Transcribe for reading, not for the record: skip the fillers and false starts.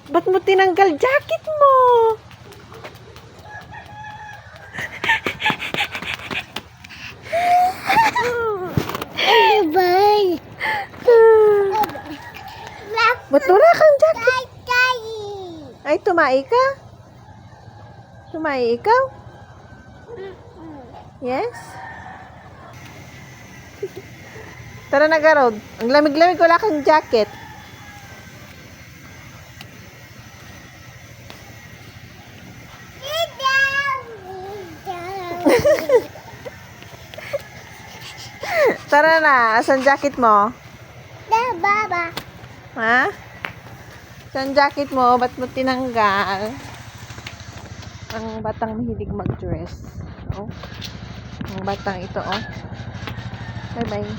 Ba't mo tinanggal jacket mo? Ba't wala kang jacket? Ay, tumai ka? Tumai ikaw? Yes? Tara na, Garod. Ang lamig-lamig, wala kang jacket. Tara na. Asan jacket mo? Baba. Ha? Asan jacket mo? Ba't mo tinanggal? Ang batang mahilig mag-dress. Oh. Ang batang ito, oh. Bye-bye.